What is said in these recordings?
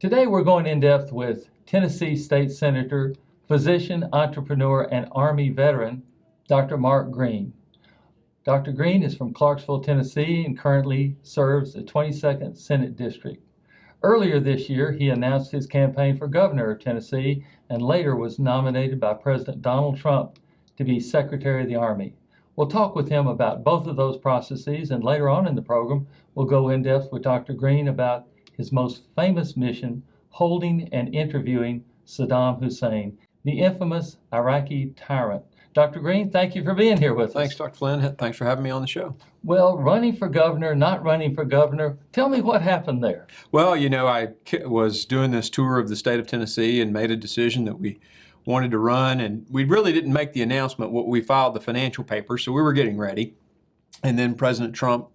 Today we're going in depth with Tennessee State Senator, physician, entrepreneur, and Army veteran, Dr. Mark Green. Dr. Green is from Clarksville, Tennessee, and currently serves the 22nd Senate District. Earlier this year, he announced his campaign for governor of Tennessee and later was nominated by President Donald Trump to be Secretary of the Army. We'll talk with him about both of those processes, and later on in the program, we'll go in depth with Dr. Green about his most famous mission, holding and interviewing Saddam Hussein, the infamous Iraqi tyrant. Dr. Green, thank you for being here with us. Thanks, Dr. Flinn. Thanks for having me on the show. Well, running for governor, not running for governor, tell me what happened there. Well, I was doing this tour of the state of Tennessee and made a decision that we wanted to run, and we really didn't make the announcement. We filed the financial papers, so we were getting ready. And then President Trump,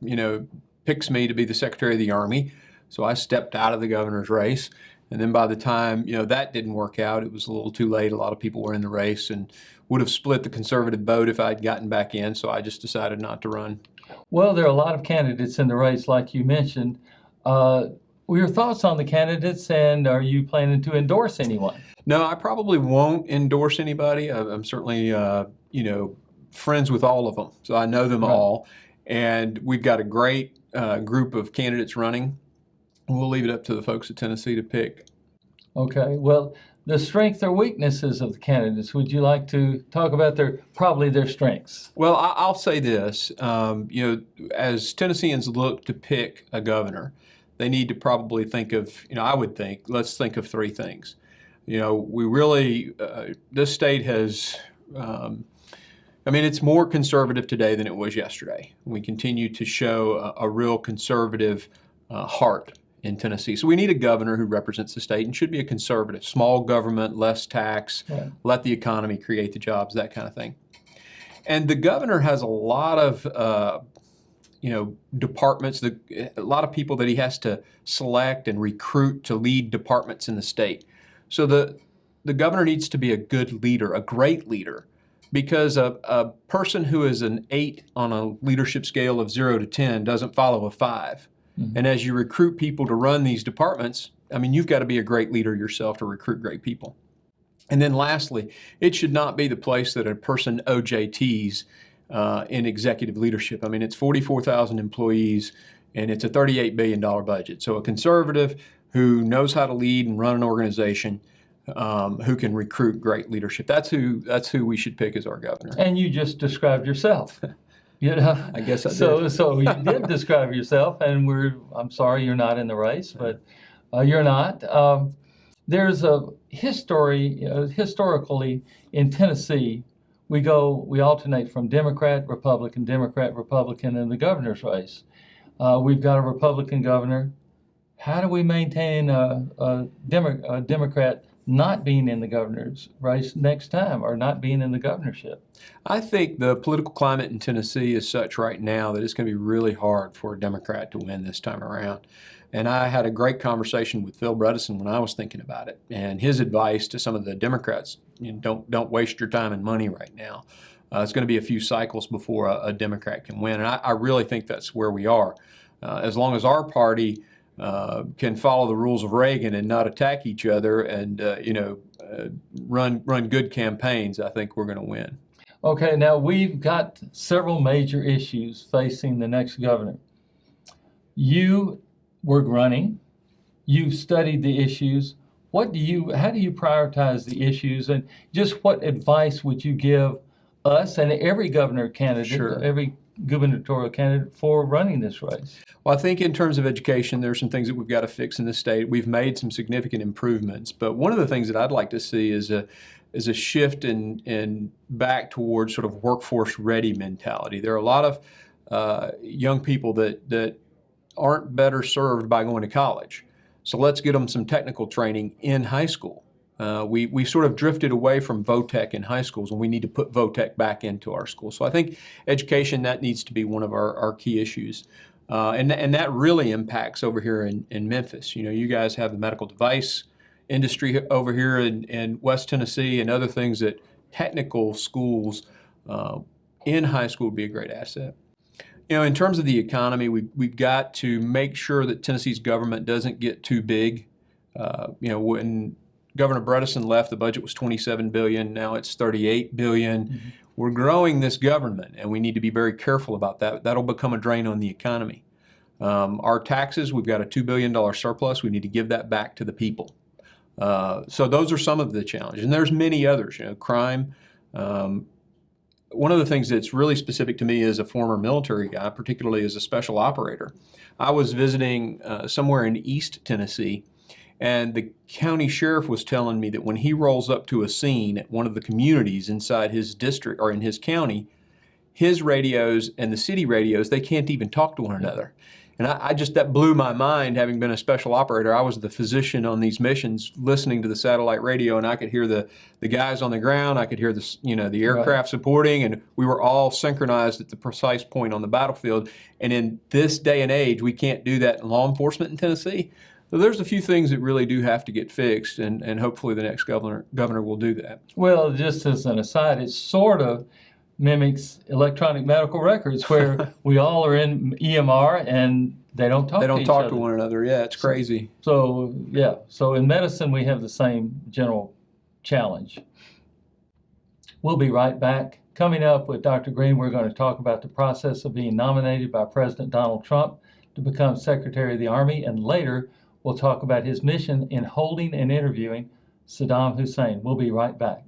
picks me to be the Secretary of the Army. So I stepped out of the governor's race. And then by the time, that didn't work out, it was a little too late. A lot of people were in the race and would have split the conservative vote if I'd gotten back in. So I just decided not to run. Well, there are a lot of candidates in the race, like you mentioned. Your thoughts on the candidates, and are you planning to endorse anyone? No, I probably won't endorse anybody. I'm certainly, friends with all of them. So I know them all. And we've got a great group of candidates running. We'll leave it up to the folks at Tennessee to pick. Okay. Well, the strengths or weaknesses of the candidates, would you like to talk about their strengths? Well, I'll say this. As Tennesseans look to pick a governor, they need to probably think of, let's think of three things. We really, this state has, it's more conservative today than it was yesterday. We continue to show a real conservative heart in Tennessee. So we need a governor who represents the state and should be a conservative, small government, less tax, let the economy create the jobs, that kind of thing. And the governor has a lot of, departments, a lot of people that he has to select and recruit to lead departments in the state. So the governor needs to be a good leader, a great leader, because a person who is an 8 on a leadership scale of 0 to 10 doesn't follow a 5. And as you recruit people to run these departments, you've got to be a great leader yourself to recruit great people. And then lastly, it should not be the place that a person OJTs in executive leadership. It's 44,000 employees and it's a $38 billion budget. So a conservative who knows how to lead and run an organization, who can recruit great leadership. That's who we should pick as our governor. And you just described yourself. I guess I did. So you did describe yourself, and I'm sorry you're not in the race, but you're not. There's a historically in Tennessee, we alternate from Democrat, Republican in the governor's race. We've got a Republican governor. How do we maintain a Democrat not being in the governor's race next time, or not being in the governorship? I think the political climate in Tennessee is such right now that it's going to be really hard for a Democrat to win this time around. And I had a great conversation with Phil Bredesen when I was thinking about it. And his advice to some of the Democrats, don't waste your time and money right now. It's going to be a few cycles before a Democrat can win. And I really think that's where we are. As long as our party can follow the rules of Reagan and not attack each other and run good campaigns, I think we're going to win. Okay, now we've got several major issues facing the next governor. You were running, you've studied the issues. How do you prioritize the issues, and just what advice would you give us and every governor candidate, every gubernatorial candidate for running this race? Well, I think in terms of education, there are some things that we've got to fix in the state. We've made some significant improvements, but one of the things that I'd like to see is a shift in back towards sort of workforce ready mentality. There are a lot of young people that aren't better served by going to college. So let's get them some technical training in high school. We sort of drifted away from VOTEC in high schools, and we need to put VOTEC back into our schools. So I think education, that needs to be one of our key issues. And that really impacts over here in Memphis. You guys have the medical device industry over here in West Tennessee and other things that technical schools in high school would be a great asset. In terms of the economy, we've got to make sure that Tennessee's government doesn't get too big. When Governor Bredesen left, the budget was $27 billion. Now it's $38 billion. Mm-hmm. We're growing this government, and we need to be very careful about that. That'll become a drain on the economy. Our taxes, we've got a $2 billion surplus. We need to give that back to the people. So those are some of the challenges, and there's many others. Crime. One of the things that's really specific to me as a former military guy, particularly as a special operator, I was visiting somewhere in East Tennessee, and the county sheriff was telling me that when he rolls up to a scene at one of the communities inside his district or in his county, his radios and the city radios, they can't even talk to one another. And that blew my mind, having been a special operator. I was the physician on these missions listening to the satellite radio, and I could hear the guys on the ground. I could hear the aircraft supporting, and we were all synchronized at the precise point on the battlefield. And in this day and age, we can't do that in law enforcement in Tennessee. So there's a few things that really do have to get fixed, and hopefully the next governor will do that. Well, just as an aside, it sort of mimics electronic medical records where we all are in EMR and they don't talk to each other. They don't talk to one another. Yeah, it's crazy. So in medicine we have the same general challenge. We'll be right back. Coming up with Dr. Green, we're going to talk about the process of being nominated by President Donald Trump to become Secretary of the Army, and later we'll talk about his mission in holding and interviewing Saddam Hussein. We'll be right back.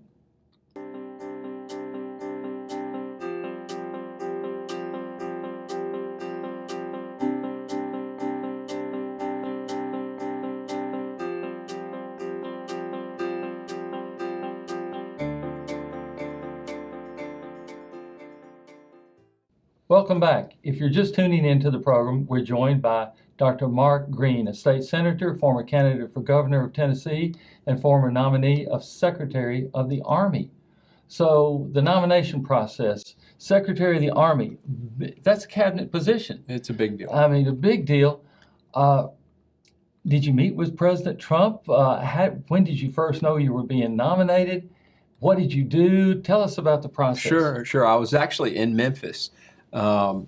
Welcome back. If you're just tuning into the program, we're joined by Dr. Mark Green, a state senator, former candidate for governor of Tennessee, and former nominee of Secretary of the Army. So the nomination process, Secretary of the Army, that's a cabinet position. It's a big deal. I mean, a big deal. Did you meet with President Trump? When did you first know you were being nominated? What did you do? Tell us about the process. Sure. I was actually in Memphis. I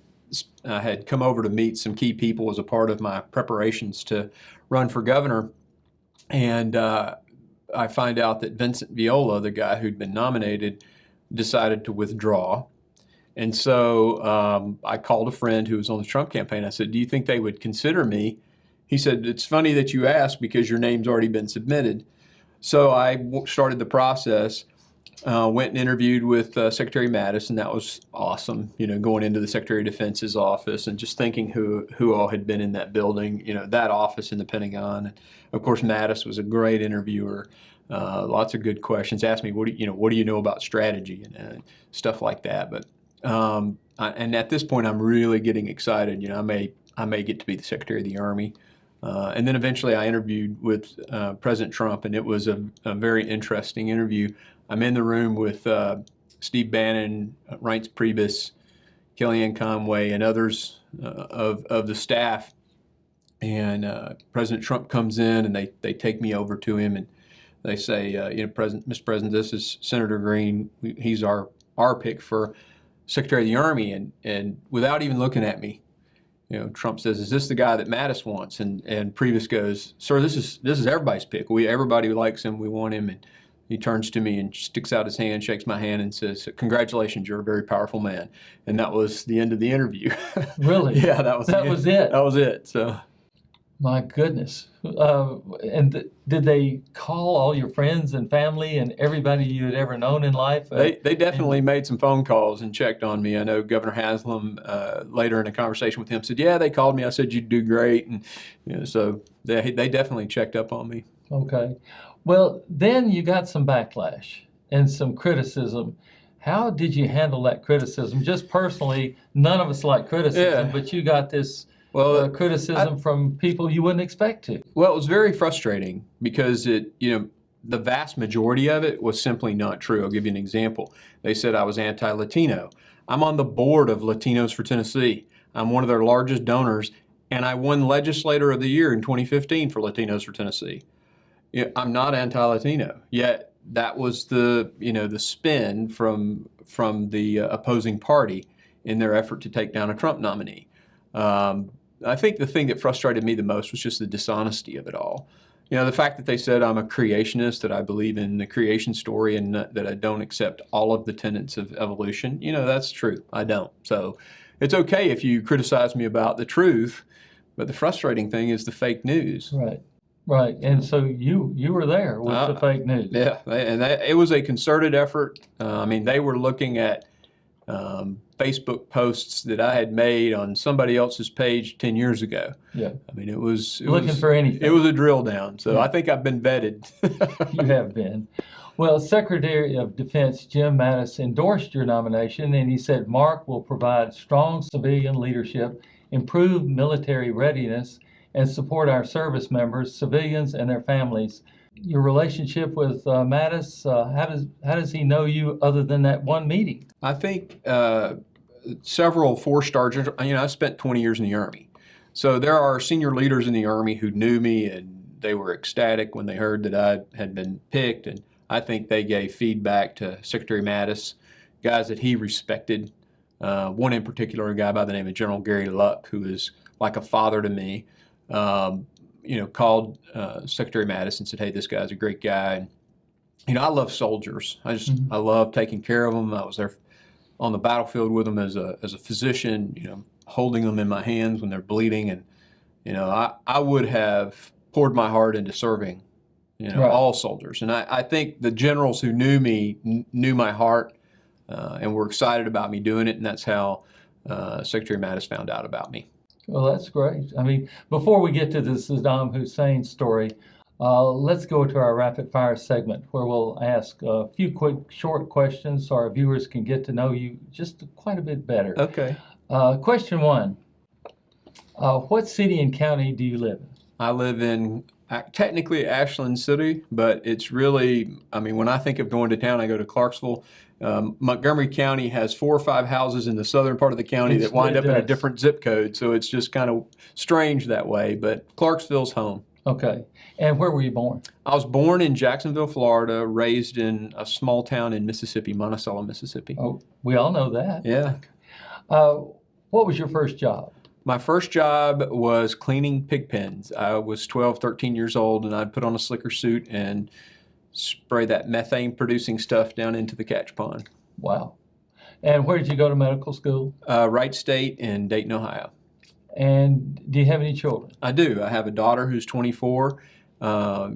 had come over to meet some key people as a part of my preparations to run for governor, and I find out that Vincent Viola, the guy who'd been nominated, decided to withdraw. And so I called a friend who was on the Trump campaign. I said, "Do you think they would consider me?" He said, "It's funny that you asked because your name's already been submitted." So I started the process. Went and interviewed with Secretary Mattis, and that was awesome. Going into the Secretary of Defense's office and just thinking who all had been in that building. That office in the Pentagon. And of course, Mattis was a great interviewer. Lots of good questions. Asked me, what do you know about strategy and stuff like that. But and at this point, I'm really getting excited. I may get to be the Secretary of the Army. And then eventually I interviewed with President Trump, and it was a very interesting interview. I'm in the room with Steve Bannon, Reince Priebus, Kellyanne Conway, and others of the staff. And President Trump comes in, and they take me over to him, and they say, Mr. President, this is Senator Green. He's our pick for Secretary of the Army. And without even looking at me, Trump says, "Is this the guy that Mattis wants?" And Priebus goes, "Sir, this is everybody's pick. Everybody likes him. We want him." And he turns to me and sticks out his hand, shakes my hand, and says, "Congratulations, you're a very powerful man." And that was the end of the interview. Really? Yeah, that was it. That was it. So, my goodness. And did they call all your friends and family and everybody you had ever known in life? They definitely made some phone calls and checked on me. I know Governor Haslam, later in a conversation with him, said, "Yeah, they called me. I said you'd do great." And so they definitely checked up on me. Okay. Well, then you got some backlash and some criticism. How did you handle that criticism? Just personally, none of us like criticism, but you got this criticism from people you wouldn't expect to. Well, it was very frustrating because the vast majority of it was simply not true. I'll give you an example. They said I was anti-Latino. I'm on the board of Latinos for Tennessee. I'm one of their largest donors, and I won Legislator of the Year in 2015 for Latinos for Tennessee. I'm not anti-Latino, yet that was the spin from the opposing party in their effort to take down a Trump nominee. I think the thing that frustrated me the most was just the dishonesty of it all. You know, the fact that they said I'm a creationist, that I believe in the creation story, and that I don't accept all of the tenets of evolution, you know, that's true. I don't. So it's okay if you criticize me about the truth, but the frustrating thing is the fake news. Right. Right. And so you were there with the fake news. Yeah, it was a concerted effort. I mean, they were looking at Facebook posts that I had made on somebody else's page 10 years ago. Yeah. I mean, it was looking for anything. It was a drill down. So Yeah. I think I've been vetted. You have been. Well, Secretary of Defense Jim Mattis endorsed your nomination, and he said Mark will provide strong civilian leadership, improve military readiness, and support our service members, civilians, and their families. Your relationship with Mattis, how does he know you other than that one meeting? I think several four-star generals. You know, I spent 20 years in the Army. So there are senior leaders in the Army who knew me, and they were ecstatic when they heard that I had been picked. And I think they gave feedback to Secretary Mattis, guys that he respected. One in particular, a guy by the name of General Gary Luck, who is like a father to me. You know, called Secretary Mattis and said, "Hey, this guy's a great guy." And, you know, I love soldiers. I love taking care of them. I was there on the battlefield with them as a physician. You know, holding them in my hands when they're bleeding, and you know, I would have poured my heart into serving, you know, Right. all soldiers. And I think the generals who knew me knew my heart and were excited about me doing it, and that's how Secretary Mattis found out about me. Well, that's great. I mean, before we get to the Saddam Hussein story, let's go to our rapid fire segment where we'll ask a few quick, short questions so our viewers can get to know you just quite a bit better. Okay. Question one, what city and county do you live in? I live in technically Ashland City, but it's really, I mean, when I think of going to town, I go to Clarksville. Montgomery County has 4 or 5 houses in the southern part of the county that wind up in a different zip code, so it's just kind of strange that way, but Clarksville's home. Okay. And where were you born? I was born in Jacksonville, Florida, raised in a small town in Mississippi, Monticello, Mississippi. Oh, we all know that. Yeah. What was your first job? My first job was cleaning pig pens. I was 12, 13 years old, and I'd put on a slicker suit and spray that methane-producing stuff down into the catch pond. Wow. And where did you go to medical school? Wright State in Dayton, Ohio. And do you have any children? I do. I have a daughter who's 24.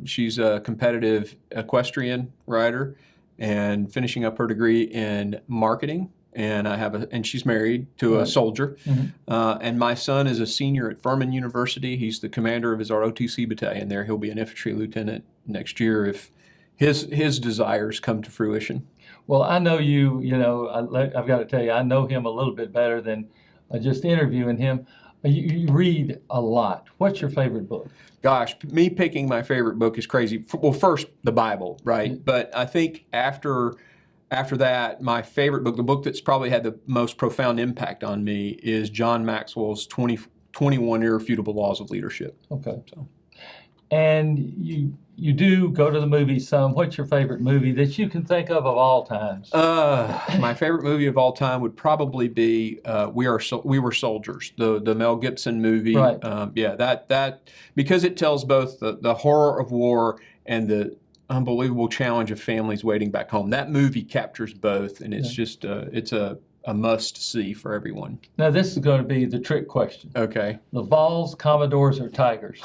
She's a competitive equestrian rider and finishing up her degree in marketing. And and she's married to a soldier. Mm-hmm. And my son is a senior at Furman University. He's the commander of his ROTC battalion there. He'll be an infantry lieutenant next year if his desires come to fruition. Well, I know you know, I've got to tell you, I know him a little bit better than just interviewing him. You read a lot. What's your favorite book? Gosh, me picking my favorite book is crazy. Well, first, the Bible, right? Mm-hmm. But I think after that, my favorite book, the book that's probably had the most profound impact on me, is John Maxwell's 21 Irrefutable Laws of Leadership. Okay. So. And you do go to the movies some. What's your favorite movie that you can think of all times? My favorite movie of all time would probably be We Were Soldiers, the Mel Gibson movie. Right. Yeah, that because it tells both the horror of war and the unbelievable challenge of families waiting back home. That movie captures both, and it's just it's a must-see for everyone. Now, this is going to be the trick question. Okay. The Vols, Commodores, or Tigers?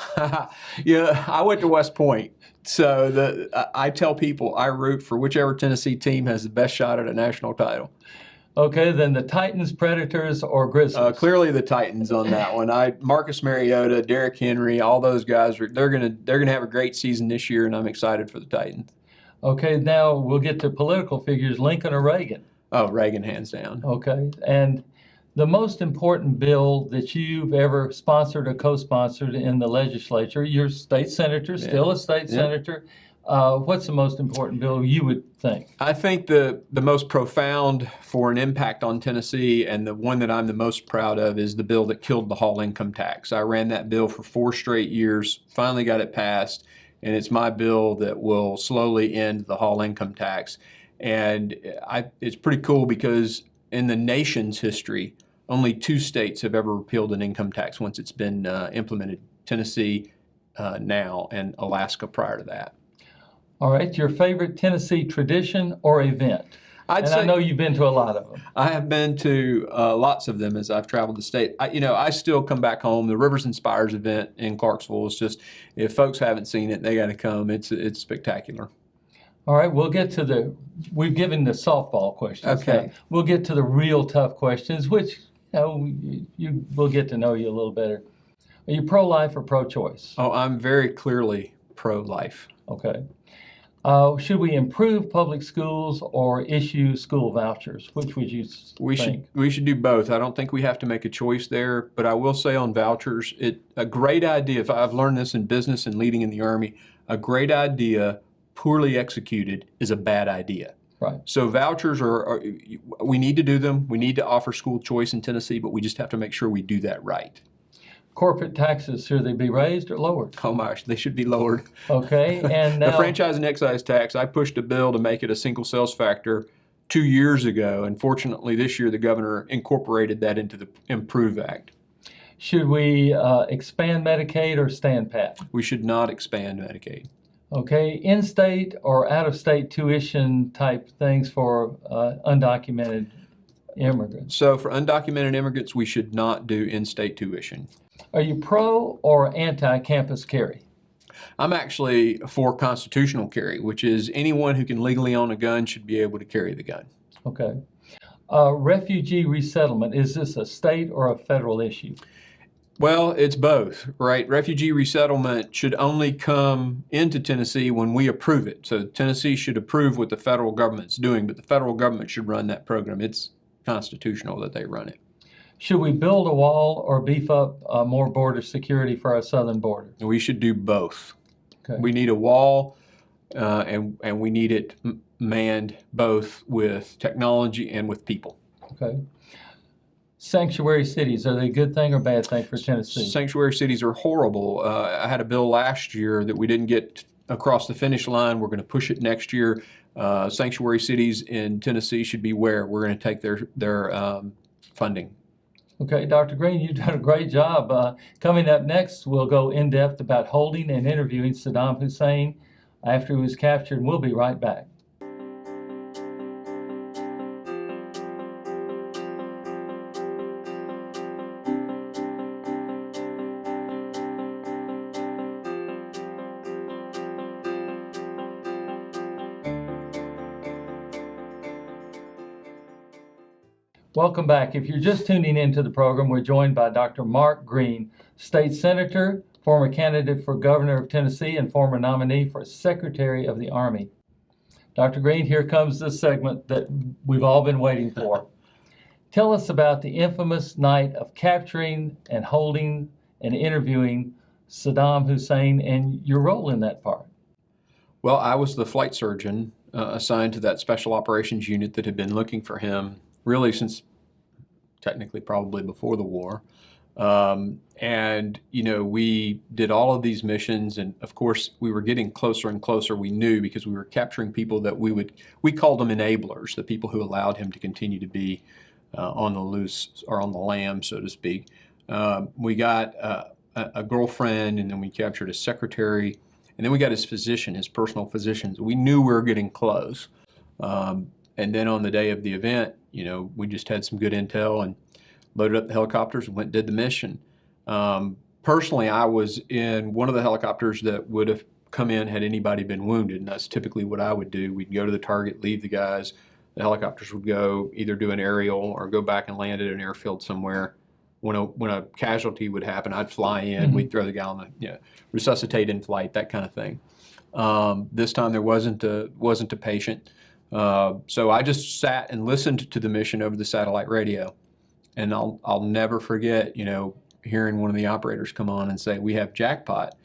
Yeah, I went to West Point, so I tell people I root for whichever Tennessee team has the best shot at a national title. Okay, then the Titans, Predators, or Grizzlies? Clearly the Titans on that one. Marcus Mariota, Derrick Henry, all those guys they're gonna have a great season this year, and I'm excited for the Titans. Okay, now we'll get to political figures, Lincoln or Reagan. Oh, Reagan, hands down. Okay, and the most important bill that you've ever sponsored or co-sponsored in the legislature, you're state senator, still a state senator. What's the most important bill you would think? I think the most profound for an impact on Tennessee, and the one that I'm the most proud of, is the bill that killed the Hall income tax. I ran that bill for 4 straight years, finally got it passed, and it's my bill that will slowly end the Hall income tax. And it's pretty cool because in the nation's history, only 2 states have ever repealed an income tax once it's been implemented, Tennessee now, and Alaska prior to that. All right, your favorite Tennessee tradition or event? I'd And say I know you've been to a lot of them. I have been to lots of them as I've traveled the state. I still come back home. The Rivers and Spires event in Clarksville is just, if folks haven't seen it, they got to come. It's spectacular. All right, we've given the softball questions. Okay. Now, we'll get to the real tough questions, which we'll get to know you a little better. Are you pro-life or pro-choice? Oh, I'm very clearly pro-life. Okay. Should we improve public schools or issue school vouchers? Which would you think? We should do both. I don't think we have to make a choice there, but I will say on vouchers, a great idea. If I've learned this in business and leading in the Army, a great idea poorly executed is a bad idea. Right. So vouchers we need to do them. We need to offer school choice in Tennessee, but we just have to make sure we do that right. Corporate taxes, should they be raised or lowered? Oh my gosh, they should be lowered. Okay, and now, The franchise and excise tax, I pushed a bill to make it a single sales factor 2 years ago, and fortunately this year the governor incorporated that into the Improve Act. should we expand Medicaid or stand pat? We should not expand Medicaid. Okay, in-state or out-of-state tuition type things for undocumented immigrants. So for undocumented immigrants, we should not do in-state tuition. Are you pro or anti-campus carry? I'm actually for constitutional carry, which is anyone who can legally own a gun should be able to carry the gun. Okay. Refugee resettlement, is this a state or a federal issue? Well, it's both, right? Refugee resettlement should only come into Tennessee when we approve it. So Tennessee should approve what the federal government's doing, but the federal government should run that program. It's constitutional that they run it. Should we build a wall or beef up more border security for our southern border? We should do both. Okay. We need a wall, and we need it manned both with technology and with people. Okay. Sanctuary cities, are they a good thing or bad thing for Tennessee? Sanctuary cities are horrible. I had a bill last year that we didn't get across the finish line. We're going to push it next year. Sanctuary cities in Tennessee should be where we're going to take their funding. Okay, Dr. Green, you've done a great job. Coming up next, we'll go in depth about holding and interviewing Saddam Hussein after he was captured, and we'll be right back. Welcome back. If you're just tuning into the program, we're joined by Dr. Mark Green, State Senator, former candidate for Governor of Tennessee, and former nominee for Secretary of the Army. Dr. Green, here comes the segment that we've all been waiting for. Tell us about the infamous night of capturing and holding and interviewing Saddam Hussein and your role in that part. Well, I was the flight surgeon assigned to that special operations unit that had been looking for him really since technically probably before the war. And, we did all of these missions, and of course we were getting closer and closer. We knew because we were capturing people that we called them enablers, the people who allowed him to continue to be on the loose or on the lam, so to speak. We got a girlfriend, and then we captured his secretary, and then we got his physician, his personal physician. We knew we were getting close. And then on the day of the event, we just had some good intel and loaded up the helicopters and went and did the mission. Personally, I was in one of the helicopters that would have come in had anybody been wounded, and that's typically what I would do. We'd go to the target, leave the guys. The helicopters would go either do an aerial or go back and land at an airfield somewhere. When a casualty would happen, I'd fly in. Mm-hmm. We'd throw the guy on the resuscitate in flight, that kind of thing. This time there wasn't a patient. So I just sat and listened to the mission over the satellite radio, and I'll never forget, hearing one of the operators come on and say, "We have jackpot,"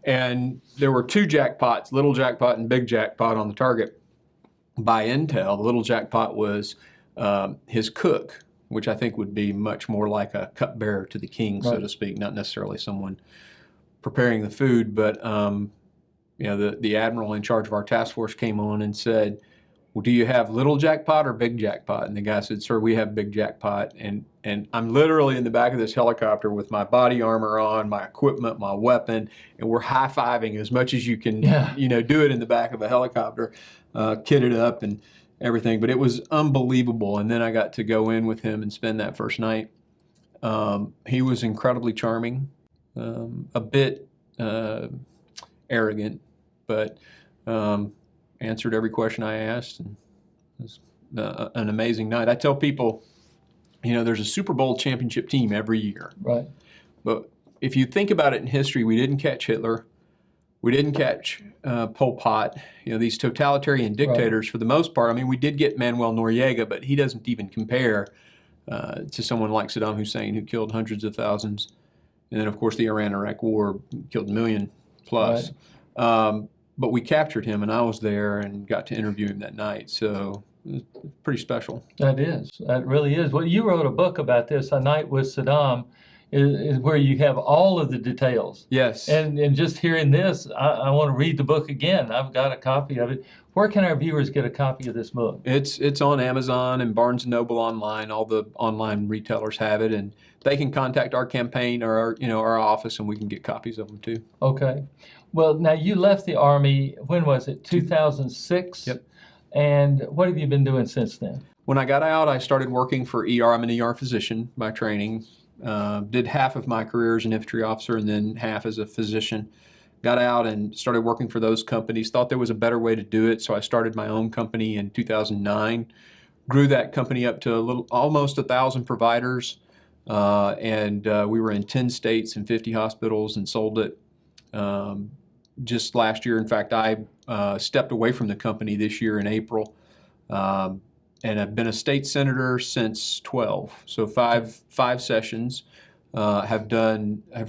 and there were two jackpots, little jackpot and big jackpot on the target. By intel, the little jackpot was his cook, which I think would be much more like a cupbearer to the king, so to speak, not necessarily someone preparing the food, but the admiral in charge of our task force came on and said, well, do you have little jackpot or big jackpot? And the guy said, sir, we have big jackpot. And I'm literally in the back of this helicopter with my body armor on, my equipment, my weapon, and we're high-fiving as much as you can, do it in the back of a helicopter, kitted up and everything. But it was unbelievable. And then I got to go in with him and spend that first night. He was incredibly charming, a bit arrogant, but answered every question I asked, and it was an amazing night. I tell people, there's a Super Bowl championship team every year. Right. But if you think about it in history, we didn't catch Hitler. We didn't catch Pol Pot. These totalitarian dictators, for the most part. I mean, we did get Manuel Noriega, but he doesn't even compare to someone like Saddam Hussein, who killed hundreds of thousands. And then, of course, the Iran-Iraq War killed 1 million plus. Right. But we captured him, and I was there and got to interview him that night. So it's pretty special. That is. That really is. Well, you wrote a book about this, A Night with Saddam, is where you have all of the details. Yes. And just hearing this, I want to read the book again. I've got a copy of it. Where can our viewers get a copy of this book? It's on Amazon and Barnes & Noble online. All the online retailers have it, and they can contact our campaign or our office, and we can get copies of them too. Okay. Well, now you left the Army, when was it, 2006? Yep. And what have you been doing since then? When I got out, I started working for ER. I'm an ER physician by training. Did half of my career as an infantry officer and then half as a physician. Got out and started working for those companies. Thought there was a better way to do it, so I started my own company in 2009. Grew that company up to almost 1,000 providers, and we were in 10 states and 50 hospitals and sold it just last year. In fact, I stepped away from the company this year in April, and I've been a state senator since 12. So five sessions. Have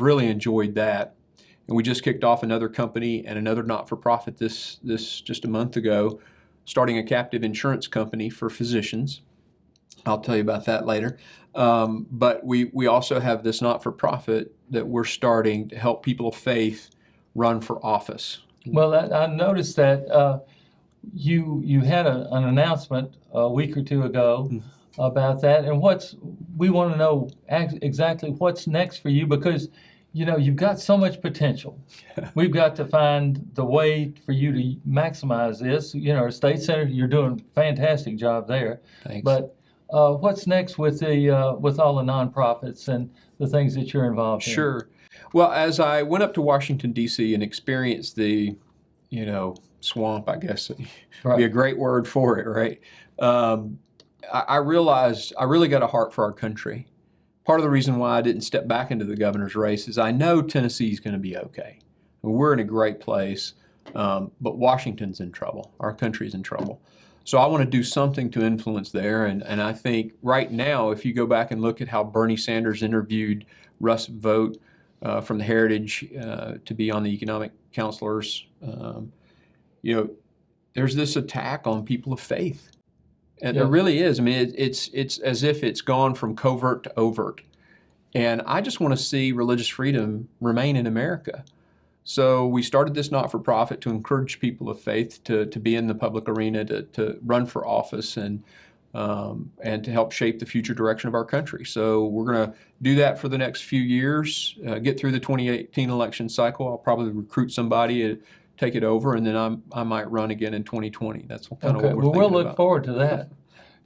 really enjoyed that. And we just kicked off another company and another not-for-profit this just a month ago, starting a captive insurance company for physicians. I'll tell you about that later. But we also have this not-for-profit that we're starting to help people of faith run for office. Well, I noticed that you had an announcement a week or two ago about that, and we want to know exactly what's next for you, because you've got so much potential. We've got to find the way for you to maximize this. As state senator, you're doing a fantastic job there. Thanks. But what's next with with all the nonprofits and the things that you're involved in? Sure. Well, as I went up to Washington, D.C. and experienced the, swamp, I guess would be a great word for it, right? I realized I really got a heart for our country. Part of the reason why I didn't step back into the governor's race is I know Tennessee's going to be okay. We're in a great place, but Washington's in trouble. Our country's in trouble. So I want to do something to influence there, and I think right now, if you go back and look at how Bernie Sanders interviewed Russ Vought from the Heritage to be on the economic counselors, there's this attack on people of faith. And there really is. I mean, it's as if it's gone from covert to overt. And I just want to see religious freedom remain in America. So we started this not-for-profit to encourage people of faith to be in the public arena, to run for office, and to help shape the future direction of our country. So we're going to do that for the next few years, get through the 2018 election cycle. I'll probably recruit somebody, take it over, and then I might run again in 2020. That's kind of what we're thinking we'll look about. forward to that.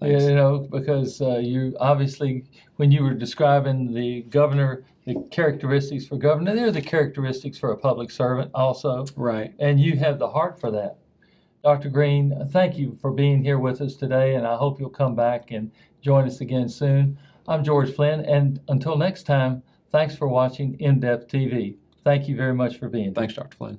Because you obviously, when you were describing the governor, the characteristics for governor, they're the characteristics for a public servant also. Right. And you have the heart for that. Dr. Green, thank you for being here with us today, and I hope you'll come back and join us again soon. I'm George Flinn, and until next time, thanks for watching In-Depth TV. Thank you very much for being here. Thanks, Dr. Flinn.